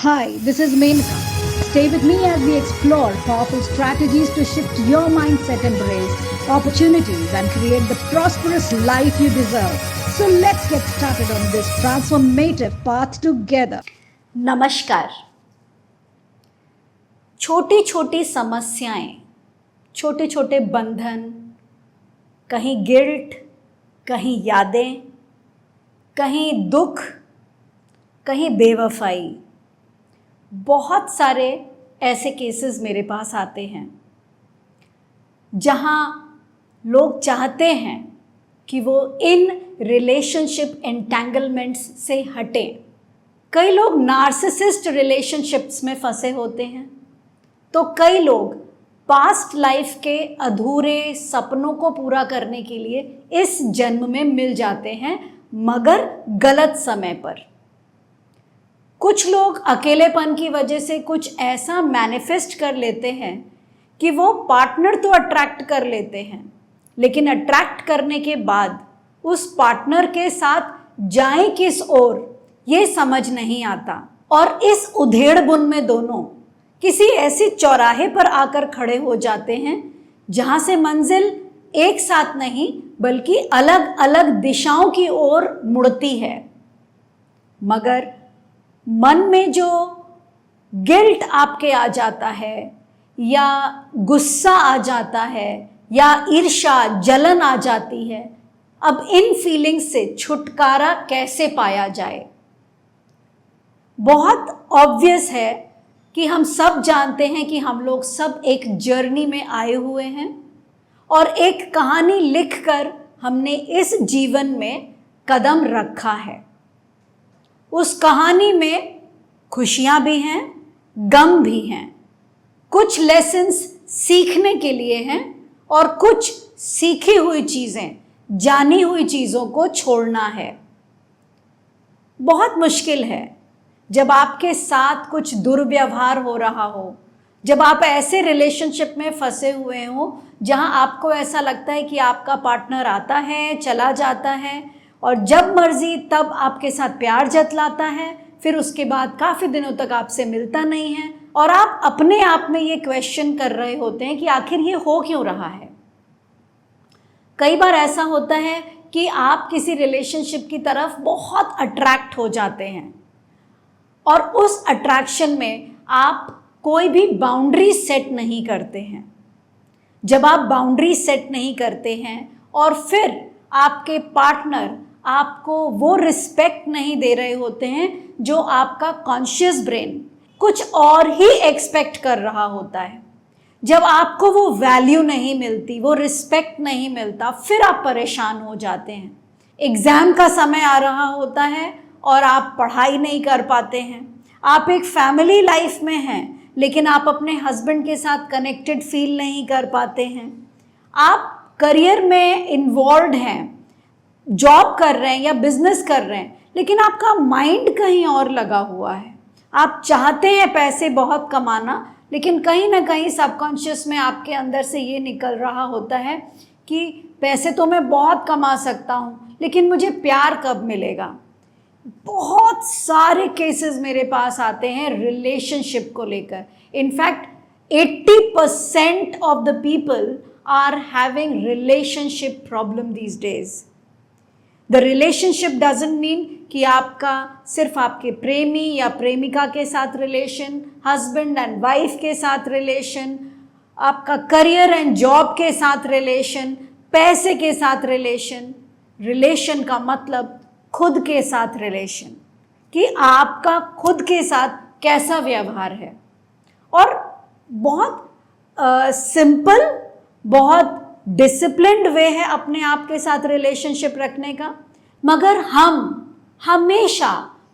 Hi, this is Menaka. Stay with me as we explore powerful strategies to shift your mindset, embrace opportunities, and create the prosperous life you deserve. So let's get started on this transformative path together. नमस्कार। छोटी छोटी समस्याएं, छोटे छोटे बंधन, कहीं guilt, कहीं यादें, कहीं दुख, कहीं बेवफाई, बहुत सारे ऐसे केसेस मेरे पास आते हैं जहां लोग चाहते हैं कि वो इन रिलेशनशिप एंटेंगलमेंट्स से हटें। कई लोग नार्सिसिस्ट रिलेशनशिप्स में फंसे होते हैं, तो कई लोग पास्ट लाइफ के अधूरे सपनों को पूरा करने के लिए इस जन्म में मिल जाते हैं, मगर गलत समय पर। कुछ लोग अकेलेपन की वजह से कुछ ऐसा मैनिफेस्ट कर लेते हैं कि वो पार्टनर तो अट्रैक्ट कर लेते हैं, लेकिन अट्रैक्ट करने के बाद उस पार्टनर के साथ जाएं किस ओर ये समझ नहीं आता, और इस उधेड़-बुन में दोनों किसी ऐसी चौराहे पर आकर खड़े हो जाते हैं जहां से मंजिल एक साथ नहीं बल्कि अलग अलग दिशाओं की ओर मुड़ती है। मगर मन में जो गिल्ट आपके आ जाता है, या गुस्सा आ जाता है, या ईर्ष्या, जलन आ जाती है, अब इन फीलिंग्स से छुटकारा कैसे पाया जाए? बहुत ऑब्वियस है कि हम सब जानते हैं कि हम लोग सब एक जर्नी में आए हुए हैं और एक कहानी लिखकर हमने इस जीवन में कदम रखा है। उस कहानी में खुशियां भी हैं, गम भी हैं, कुछ लेसन्स सीखने के लिए हैं और कुछ सीखी हुई चीज़ें, जानी हुई चीज़ों को छोड़ना है। बहुत मुश्किल है जब आपके साथ कुछ दुर्व्यवहार हो रहा हो, जब आप ऐसे रिलेशनशिप में फंसे हुए हो जहां आपको ऐसा लगता है कि आपका पार्टनर आता है, चला जाता है, और जब मर्जी तब आपके साथ प्यार जतलाता है, फिर उसके बाद काफ़ी दिनों तक आपसे मिलता नहीं है, और आप अपने आप में ये क्वेश्चन कर रहे होते हैं कि आखिर ये हो क्यों रहा है। कई बार ऐसा होता है कि आप किसी रिलेशनशिप की तरफ बहुत अट्रैक्ट हो जाते हैं और उस अट्रैक्शन में आप कोई भी बाउंड्री सेट नहीं करते हैं। जब आप बाउंड्री सेट नहीं करते हैं और फिर आपके पार्टनर आपको वो रिस्पेक्ट नहीं दे रहे होते हैं जो आपका कॉन्शियस ब्रेन कुछ और ही एक्सपेक्ट कर रहा होता है, जब आपको वो वैल्यू नहीं मिलती, वो रिस्पेक्ट नहीं मिलता, फिर आप परेशान हो जाते हैं। एग्ज़ाम का समय आ रहा होता है और आप पढ़ाई नहीं कर पाते हैं। आप एक फैमिली लाइफ में हैं, लेकिन आप अपने हस्बैंड के साथ कनेक्टेड फील नहीं कर पाते हैं। आप करियर में इन्वॉल्व हैं, जॉब कर रहे हैं या बिजनेस कर रहे हैं, लेकिन आपका माइंड कहीं और लगा हुआ है। आप चाहते हैं पैसे बहुत कमाना, लेकिन कहीं ना कहीं सबकॉन्शियस में आपके अंदर से ये निकल रहा होता है कि पैसे तो मैं बहुत कमा सकता हूँ, लेकिन मुझे प्यार कब मिलेगा। बहुत सारे केसेस मेरे पास आते हैं रिलेशनशिप को लेकर। In fact 80% of the people are having relationship problem these days. The relationship doesn't mean कि आपका सिर्फ आपके प्रेमी या प्रेमिका के साथ रिलेशन, हस्बैंड एंड वाइफ के साथ रिलेशन, आपका करियर एंड जॉब के साथ रिलेशन, पैसे के साथ रिलेशन। रिलेशन का मतलब खुद के साथ रिलेशन, कि आपका खुद के साथ कैसा व्यवहार है। और बहुत सिंपल, बहुत डिसिप्लिन्ड वे है अपने आप के साथ रिलेशनशिप रखने का, मगर हम हमेशा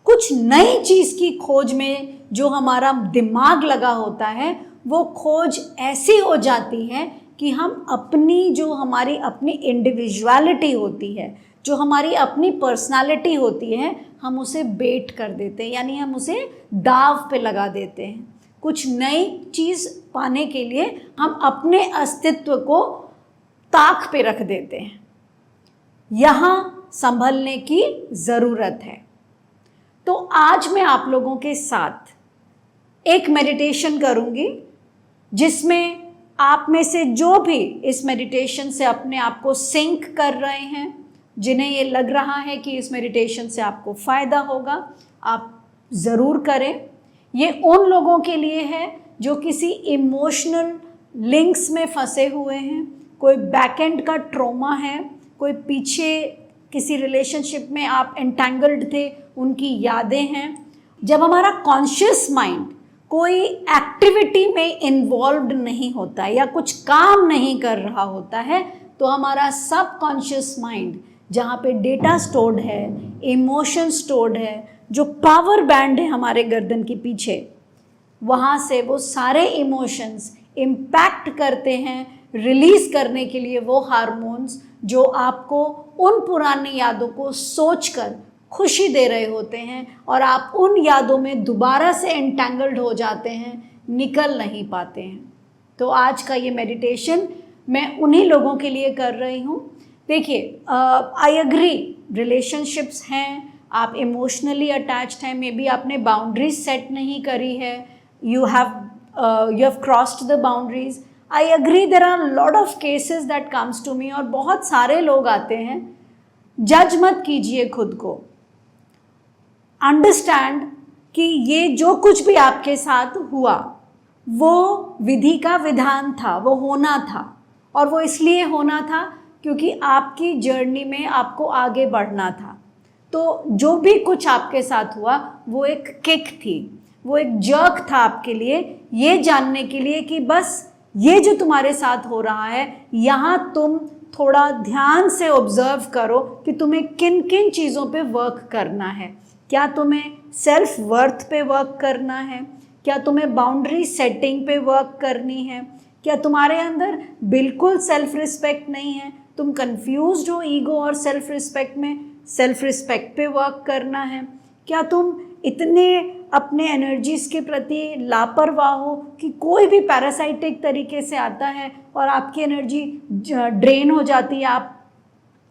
कुछ नई चीज़ की खोज में जो हमारा दिमाग लगा होता है, वो खोज ऐसी हो जाती है कि हम अपनी, जो हमारी अपनी इंडिविजुअलिटी होती है, जो हमारी अपनी पर्सनालिटी होती है, हम उसे बेट कर देते हैं, यानी हम उसे दाव पे लगा देते हैं। कुछ नई चीज़ पाने के लिए हम अपने अस्तित्व को ताक पे रख देते हैं। यहाँ संभलने की ज़रूरत है। तो आज मैं आप लोगों के साथ एक मेडिटेशन करूँगी जिसमें आप में से जो भी इस मेडिटेशन से अपने आप को सिंक कर रहे हैं, जिन्हें ये लग रहा है कि इस मेडिटेशन से आपको फ़ायदा होगा, आप ज़रूर करें। ये उन लोगों के लिए है जो किसी इमोशनल लिंक्स में फंसे हुए हैं, कोई बैकएंड का ट्रॉमा है, कोई पीछे किसी रिलेशनशिप में आप एंटेंगल्ड थे, उनकी यादें हैं। जब हमारा कॉन्शियस माइंड कोई एक्टिविटी में इन्वॉल्व्ड नहीं होता है या कुछ काम नहीं कर रहा होता है, तो हमारा सब कॉन्शियस माइंड, जहाँ पे डेटा स्टोर्ड है, इमोशन स्टोर्ड है, जो पावर बैंड है हमारे गर्दन के पीछे, वहाँ से वो सारे इमोशंस इम्पैक्ट करते हैं, रिलीज़ करने के लिए वो हार्मोन्स जो आपको उन पुरानी यादों को सोचकर खुशी दे रहे होते हैं, और आप उन यादों में दोबारा से एंटेंगल्ड हो जाते हैं, निकल नहीं पाते हैं। तो आज का ये मेडिटेशन मैं उन्हीं लोगों के लिए कर रही हूँ। देखिए, आई एग्री, रिलेशनशिप्स हैं, आप इमोशनली अटैच्ड हैं, मे बी आपने बाउंड्रीज सेट नहीं करी है, you have crossed the boundaries. I agree, there are lot of cases that comes to me, और बहुत सारे लोग आते हैं। जज मत कीजिए खुद को, अंडरस्टैंड कि ये जो कुछ भी आपके साथ हुआ वो विधि का विधान था, वो होना था, और वो इसलिए होना था क्योंकि आपकी जर्नी में आपको आगे बढ़ना था। तो जो भी कुछ आपके साथ हुआ वो एक किक थी, वो एक जर्क था आपके लिए, ये जानने के लिए कि बस ये जो तुम्हारे साथ हो रहा है, यहाँ तुम थोड़ा ध्यान से ऑब्जर्व करो कि तुम्हें किन किन चीज़ों पे वर्क करना है। क्या तुम्हें सेल्फ वर्थ पे वर्क करना है? क्या तुम्हें बाउंड्री सेटिंग पे वर्क करनी है? क्या तुम्हारे अंदर बिल्कुल सेल्फ रिस्पेक्ट नहीं है, तुम कंफ्यूज्ड हो ईगो और सेल्फ रिस्पेक्ट में, सेल्फ रिस्पेक्ट पे वर्क करना है? क्या तुम इतने अपने एनर्जीज के प्रति लापरवाह हो कि कोई भी पैरासाइटिक तरीके से आता है और आपकी एनर्जी ड्रेन हो जाती है,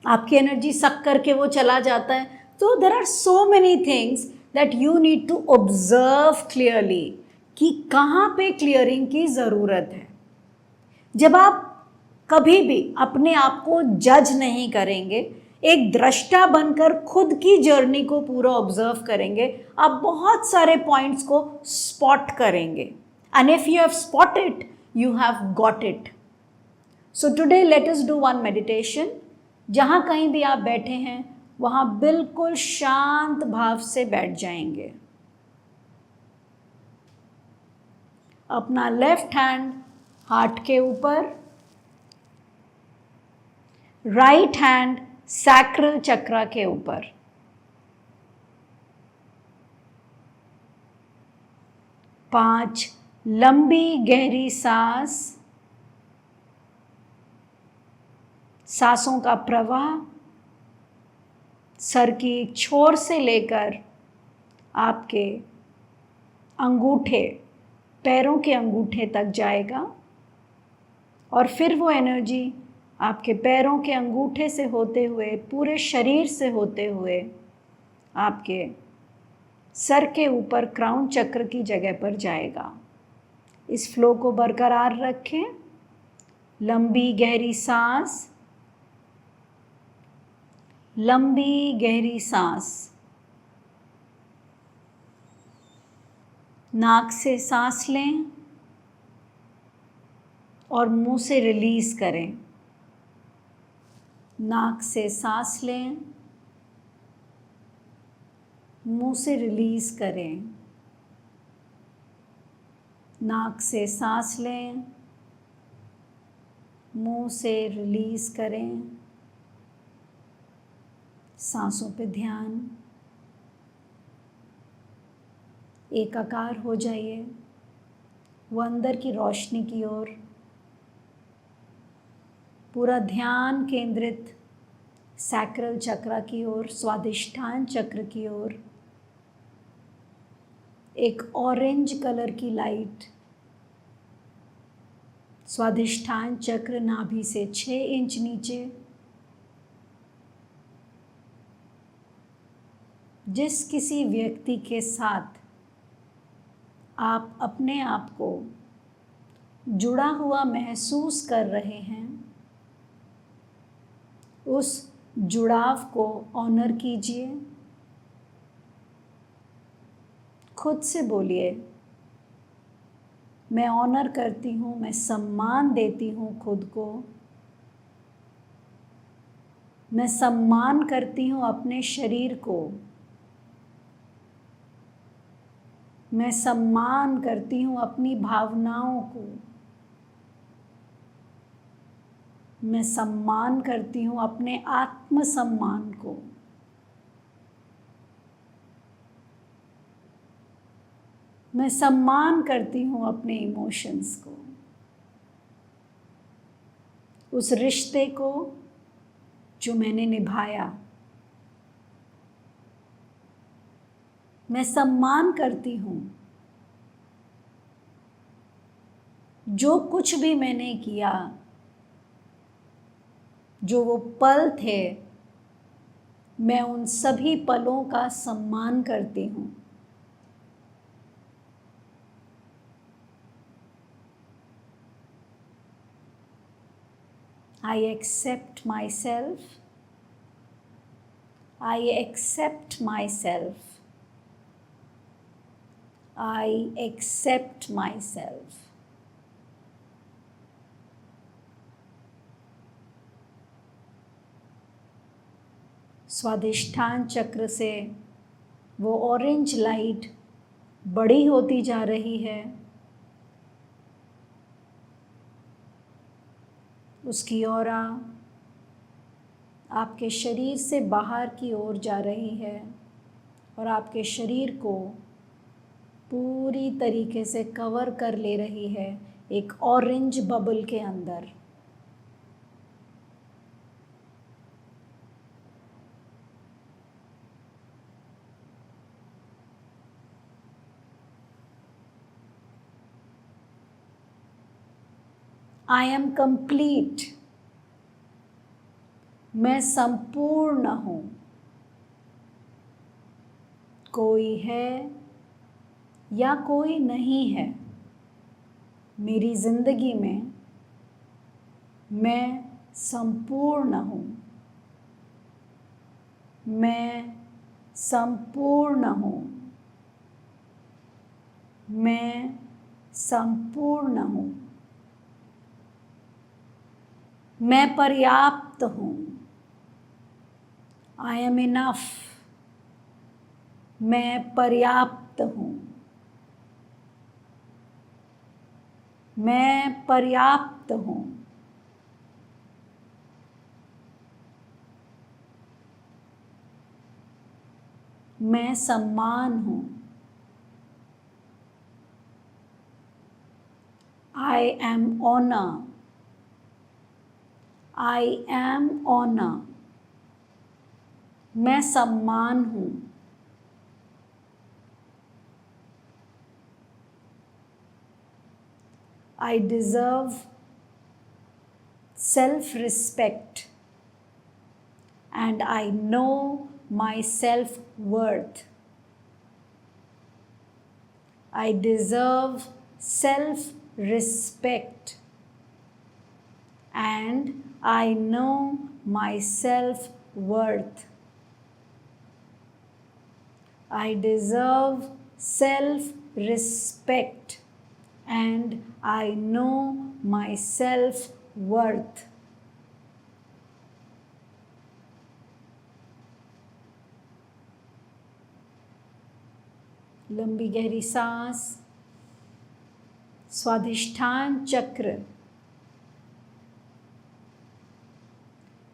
आपकी एनर्जी सक करके वो चला जाता है? So there are so many things that you need to observe clearly कि कहाँ पे क्लियरिंग की ज़रूरत है। जब आप कभी भी अपने आप को जज नहीं करेंगे, एक दृष्टा बनकर खुद की जर्नी को पूरा ऑब्जर्व करेंगे, आप बहुत सारे पॉइंट्स को स्पॉट करेंगे, and if you have spotted, you have got it. So today let us do one meditation. जहाँ कहीं भी आप बैठे हैं वहाँ बिल्कुल शांत भाव से बैठ जाएंगे। अपना लेफ्ट हैंड हार्ट के ऊपर, राइट हैंड सैक्रल चक्रा के ऊपर। पांच लंबी गहरी सांसों का प्रवाह सर की एक छोर से लेकर आपके अंगूठे, पैरों के अंगूठे तक जाएगा, और फिर वो एनर्जी आपके पैरों के अंगूठे से होते हुए, पूरे शरीर से होते हुए आपके सर के ऊपर क्राउन चक्र की जगह पर जाएगा। इस फ्लो को बरकरार रखें। लंबी गहरी सांस, लंबी गहरी सांस। नाक से सांस लें और मुंह से रिलीज़ करें। नाक से सांस लें, मुंह से रिलीज़ करें। नाक से सांस लें, मुंह से रिलीज़ करें। सांसों पे ध्यान, एकाकार हो जाइए वो अंदर की रोशनी की ओर। पूरा ध्यान केंद्रित सैक्रल चक्र की ओर, स्वादिष्ठान चक्र की ओर। एक ऑरेंज कलर की लाइट स्वादिष्ठान चक्र नाभि से 6 इंच नीचे, जिस किसी व्यक्ति के साथ आप अपने आप को जुड़ा हुआ महसूस कर रहे हैं, उस जुड़ाव को ऑनर कीजिए। खुद से बोलिए, मैं ऑनर करती हूँ, मैं सम्मान देती हूँ खुद को, मैं सम्मान करती हूँ अपने शरीर को, मैं सम्मान करती हूँ अपनी भावनाओं को, मैं सम्मान करती हूँ अपने आत्मसम्मान को। मैं सम्मान करती हूँ अपने इमोशंस को, उस रिश्ते को जो मैंने निभाया। मैं सम्मान करती हूँ जो कुछ भी मैंने किया, जो वो पल थे, मैं उन सभी पलों का सम्मान करती हूँ। I accept myself. I accept myself. I accept myself. स्वादिष्ठान चक्र से वो ऑरेंज लाइट बड़ी होती जा रही है, उसकी ऑरा आपके शरीर से बाहर की ओर जा रही है और आपके शरीर को पूरी तरीके से कवर कर ले रही है एक ऑरेंज बबल के अंदर। I am complete. मैं संपूर्ण हूँ। कोई है या कोई नहीं है मेरी जिंदगी में, मैं संपूर्ण हूँ। मैं संपूर्ण हूँ। मैं संपूर्ण हूँ। मैं पर्याप्त हूँ। I am enough. मैं पर्याप्त हूँ। मैं पर्याप्त हूँ। मैं सम्मान हूँ। I am honor. I am honor. मैं सम्मान हूँ। I deserve self-respect and I know my self-worth. I deserve self-respect and I know my self-worth. I deserve self-respect and I know my self-worth. लंबी गहरी सांस। स्वादिष्ठान चक्र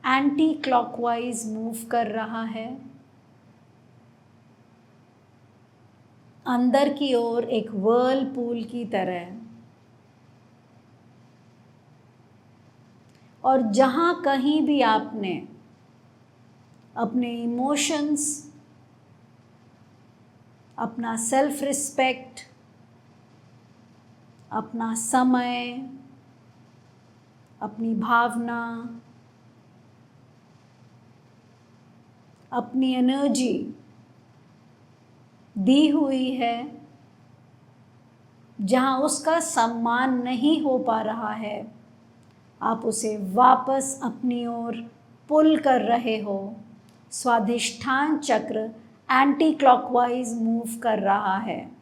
एंटी क्लॉकवाइज मूव कर रहा है। अंदर की ओर एक व्हर्लपूल की तरह, और जहाँ कहीं भी आपने अपने इमोशंस, अपना सेल्फ रिस्पेक्ट, अपना समय, अपनी भावना, अपनी एनर्जी दी हुई है, जहाँ उसका सम्मान नहीं हो पा रहा है, आप उसे वापस अपनी ओर पुल कर रहे हो। स्वाधिष्ठान चक्र एंटी क्लॉकवाइज मूव कर रहा है।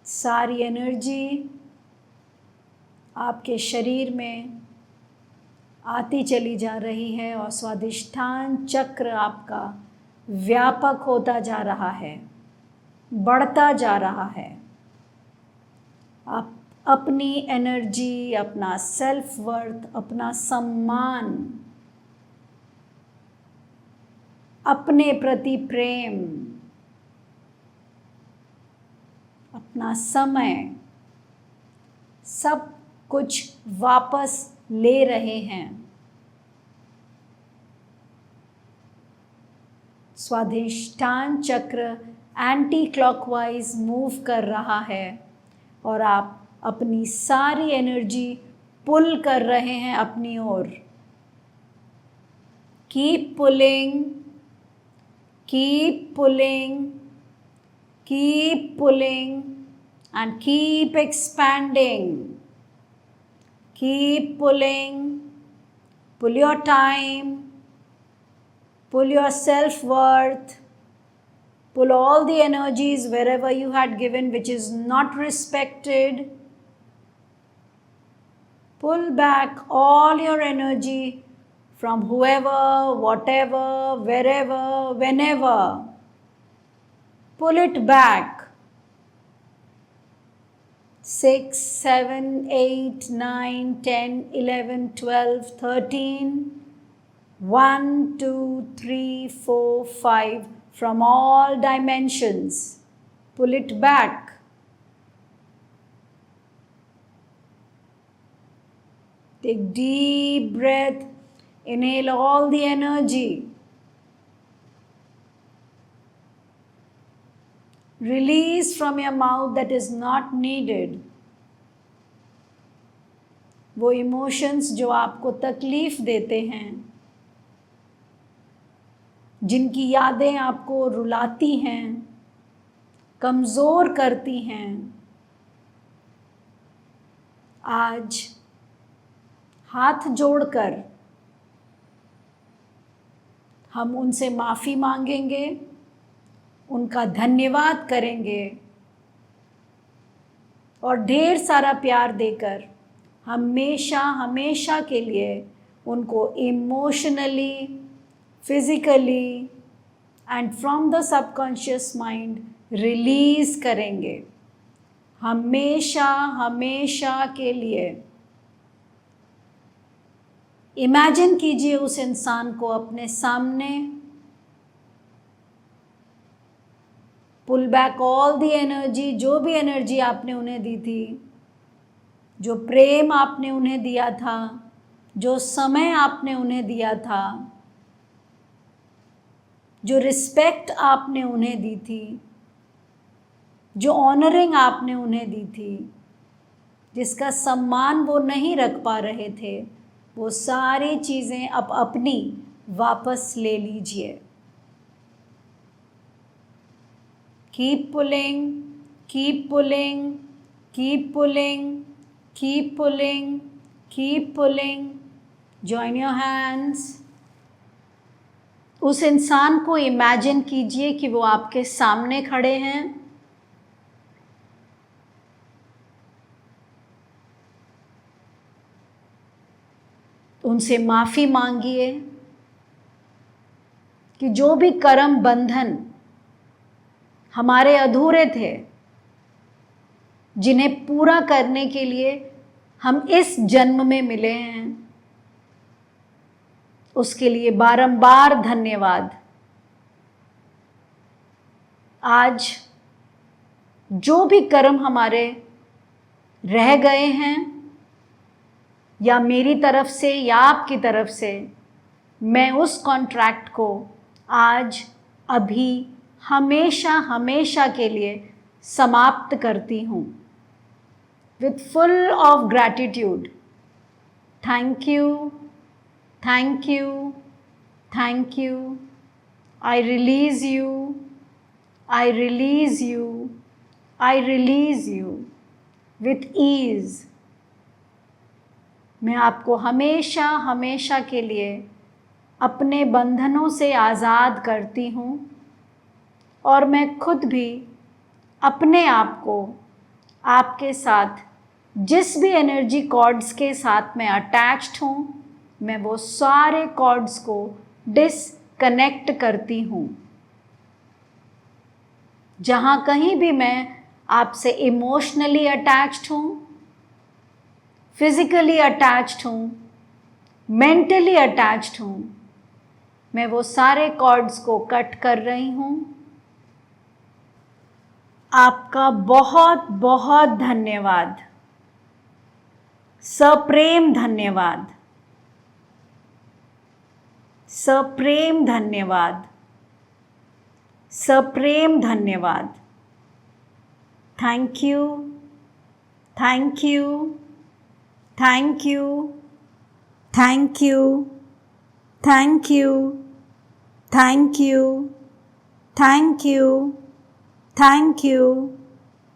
सारी एनर्जी आपके शरीर में आती चली जा रही है और स्वाधिष्ठान चक्र आपका व्यापक होता जा रहा है, बढ़ता जा रहा है। आप अपनी एनर्जी, अपना सेल्फ वर्थ, अपना सम्मान, अपने प्रति प्रेम, अपना समय, सब कुछ वापस ले रहे हैं। स्वाधिष्ठान चक्र एंटी क्लॉकवाइज मूव कर रहा है और आप अपनी सारी एनर्जी पुल कर रहे हैं अपनी ओर। Keep pulling, keep pulling, keep pulling and keep expanding. Keep pulling, pull your time, pull your self-worth, pull all the energies wherever you had given which is not respected. Pull back all your energy from whoever, whatever, wherever, whenever. Pull it back. 6, 7, 8, 9, 10, 11, 12, 13. 1, 2, 3, 4, 5 from all dimensions. Pull it back. Take deep breath. Inhale all the energy. Release from your mouth that is not needed. वो emotions जो आपको तकलीफ देते हैं, जिनकी यादें आपको रुलाती हैं, कमज़ोर करती हैं, आज हाथ जोड़कर हम उनसे माफ़ी मांगेंगे, उनका धन्यवाद करेंगे और ढेर सारा प्यार देकर हमेशा हमेशा के लिए उनको emotionally, physically and from the subconscious mind release करेंगे। हमेशा हमेशा के लिए इमेजिन कीजिए उस इंसान को अपने सामने। Pull back all the energy, जो भी एनर्जी आपने उन्हें दी थी, जो प्रेम आपने उन्हें दिया था, जो समय आपने उन्हें दिया था, जो रिस्पेक्ट आपने उन्हें दी थी, जो ऑनरिंग आपने उन्हें दी थी, जिसका सम्मान वो नहीं रख पा रहे थे, वो सारी चीज़ें अब अपनी वापस ले लीजिए। Keep pulling, keep pulling, keep pulling, keep pulling, keep pulling. Join your hands. उस इंसान को इमेजिन कीजिए कि वो आपके सामने खड़े हैं। उनसे माफ़ी मांगिए कि जो भी कर्म बंधन हमारे अधूरे थे, जिन्हें पूरा करने के लिए हम इस जन्म में मिले हैं, उसके लिए बारंबार धन्यवाद। आज जो भी कर्म हमारे रह गए हैं, या मेरी तरफ से या आपकी तरफ से, मैं उस कॉन्ट्रैक्ट को आज अभी हमेशा हमेशा के लिए समाप्त करती हूँ। With full of gratitude. Thank you, thank you, thank Thank you. I release you. I release you. I release you with ease. मैं आपको हमेशा हमेशा के लिए अपने बंधनों से आज़ाद करती हूँ और मैं खुद भी अपने आप को आपके साथ जिस भी एनर्जी कॉर्ड्स के साथ मैं अटैच्ड हूँ, मैं वो सारे कॉर्ड्स को डिसकनेक्ट करती हूँ। जहाँ कहीं भी मैं आपसे इमोशनली अटैच्ड हूँ, फिजिकली अटैच्ड हूँ, मेंटली अटैच्ड हूँ, मैं वो सारे कॉर्ड्स को कट कर रही हूँ। आपका बहुत बहुत धन्यवाद, सप्रेम धन्यवाद, सप्रेम धन्यवाद, सप्रेम धन्यवाद। Thank you, thank you, thank you, thank you, thank you, thank you, thank you, thank you,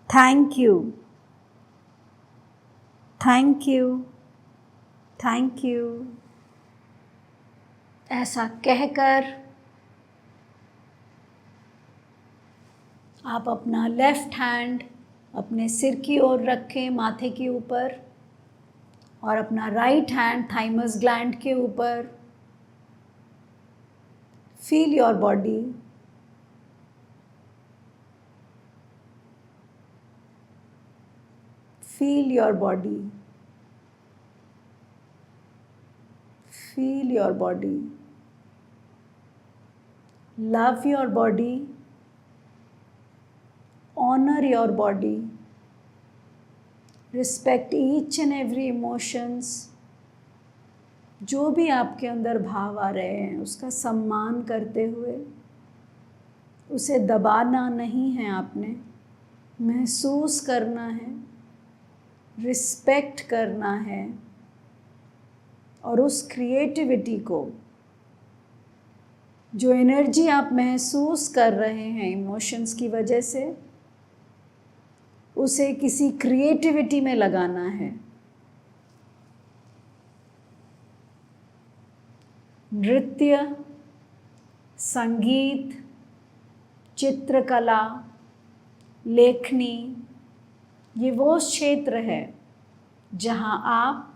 thank you, thank you, thank you. ऐसा कहकर आप अपना लेफ्ट हैंड अपने सिर की ओर रखें, माथे के ऊपर, और अपना राइट हैंड थाइमस ग्लैंड के ऊपर। Feel your body, feel your body, feel your body, love your body, honor your body, respect each and every emotions। जो भी आपके अंदर भाव आ रहे हैं उसका सम्मान करते हुए, उसे दबाना नहीं है, आपने महसूस करना है, रिस्पेक्ट करना है, और उस क्रिएटिविटी को, जो एनर्जी आप महसूस कर रहे हैं इमोशंस की वजह से, उसे किसी क्रिएटिविटी में लगाना है। नृत्य, संगीत, चित्रकला, लेखनी, ये वो क्षेत्र है जहाँ आप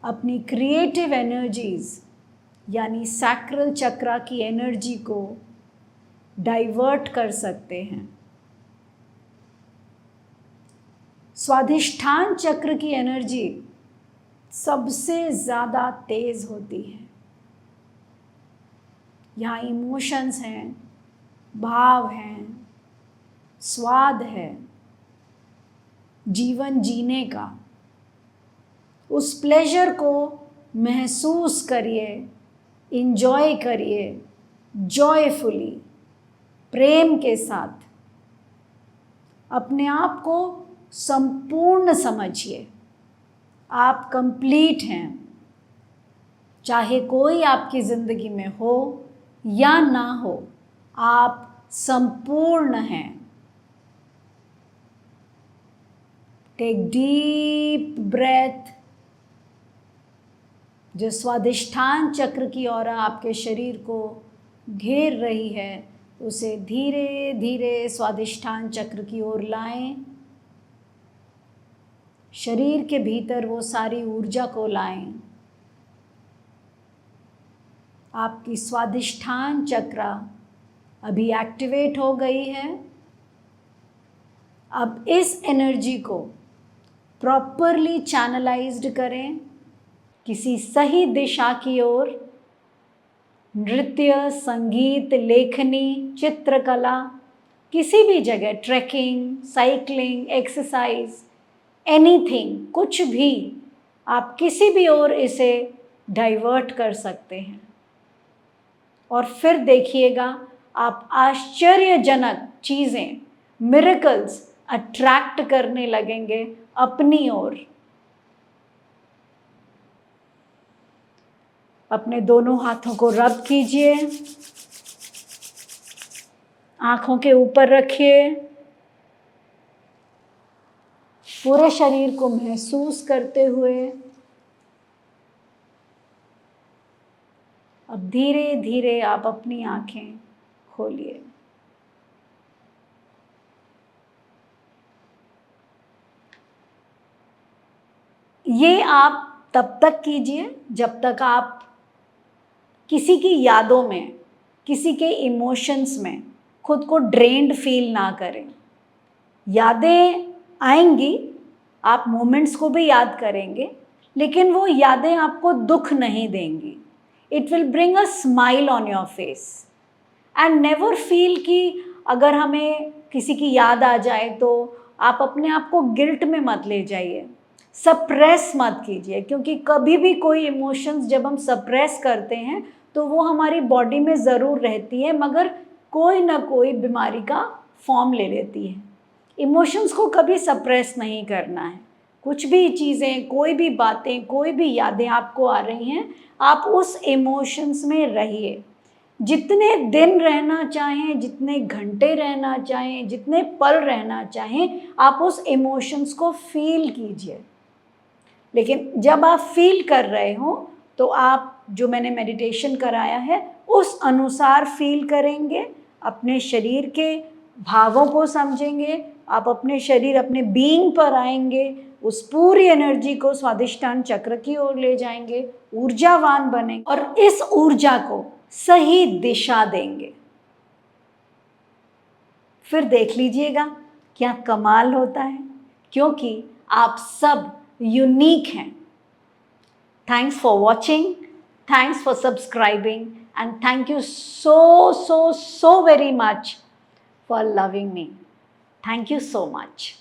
अपनी क्रिएटिव एनर्जीज़ यानी सैक्रल चक्रा की एनर्जी को डाइवर्ट कर सकते हैं। स्वाधिष्ठान चक्र की एनर्जी सबसे ज़्यादा तेज़ होती है। यहाँ इमोशंस हैं, भाव हैं, स्वाद है, जीवन जीने का। उस प्लेजर को महसूस करिए, इंजॉय करिए, जॉयफुली, प्रेम के साथ। अपने आप को संपूर्ण समझिए, आप कंप्लीट हैं। चाहे कोई आपकी ज़िंदगी में हो या ना हो, आप संपूर्ण हैं। Take deep breath. जो स्वादिष्ठान चक्र की ऑरा आपके शरीर को घेर रही है, उसे धीरे धीरे स्वादिष्ठान चक्र की ओर लाएं। शरीर के भीतर वो सारी ऊर्जा को लाएं। आपकी स्वादिष्ठान चक्रा अभी एक्टिवेट हो गई है। अब इस एनर्जी को प्रॉपरली चैनलाइज्ड करें किसी सही दिशा की ओर। नृत्य, संगीत, लेखनी, चित्रकला, किसी भी जगह, ट्रैकिंग, साइकिलिंग, एक्सरसाइज, एनीथिंग, कुछ भी, आप किसी भी ओर इसे डाइवर्ट कर सकते हैं। और फिर देखिएगा आप आश्चर्यजनक चीज़ें, मिरेकल्स अट्रैक्ट करने लगेंगे अपनी ओर। अपने दोनों हाथों को रब कीजिए, आंखों के ऊपर रखिए, पूरे शरीर को महसूस करते हुए अब धीरे धीरे आप अपनी आंखें खोलिए। ये आप तब तक कीजिए जब तक आप किसी की यादों में, किसी के इमोशंस में खुद को ड्रेन्ड फील ना करें। यादें आएंगी, आप मोमेंट्स को भी याद करेंगे, लेकिन वो यादें आपको दुख नहीं देंगी। It will bring a smile on your face and never feel कि अगर हमें किसी की याद आ जाए तो आप अपने आप को गिल्ट में मत ले जाइए, सप्रेस मत कीजिए, क्योंकि कभी भी कोई इमोशंस जब हम सप्रेस करते हैं तो वो हमारी बॉडी में ज़रूर रहती है, मगर कोई ना कोई बीमारी का फॉर्म ले लेती है। इमोशंस को कभी सप्रेस नहीं करना है। कुछ भी चीज़ें, कोई भी बातें, कोई भी यादें आपको आ रही हैं, आप उस इमोशंस में रहिए। जितने दिन रहना चाहें, जितने घंटे रहना चाहें, जितने पल रहना चाहें, आप उस इमोशंस को फील कीजिए। लेकिन जब आप फील कर रहे हो तो आप, जो मैंने मेडिटेशन कराया है, उस अनुसार फील करेंगे, अपने शरीर के भावों को समझेंगे, आप अपने शरीर, अपने बीइंग पर आएंगे, उस पूरी एनर्जी को स्वादिष्टान चक्र की ओर ले जाएंगे, ऊर्जावान बनेंगे और इस ऊर्जा को सही दिशा देंगे। फिर देख लीजिएगा क्या कमाल होता है, क्योंकि आप सब यूनिक हैं। Thanks for watching, thanks for subscribing, and thank you so very much for loving me. Thank you so much.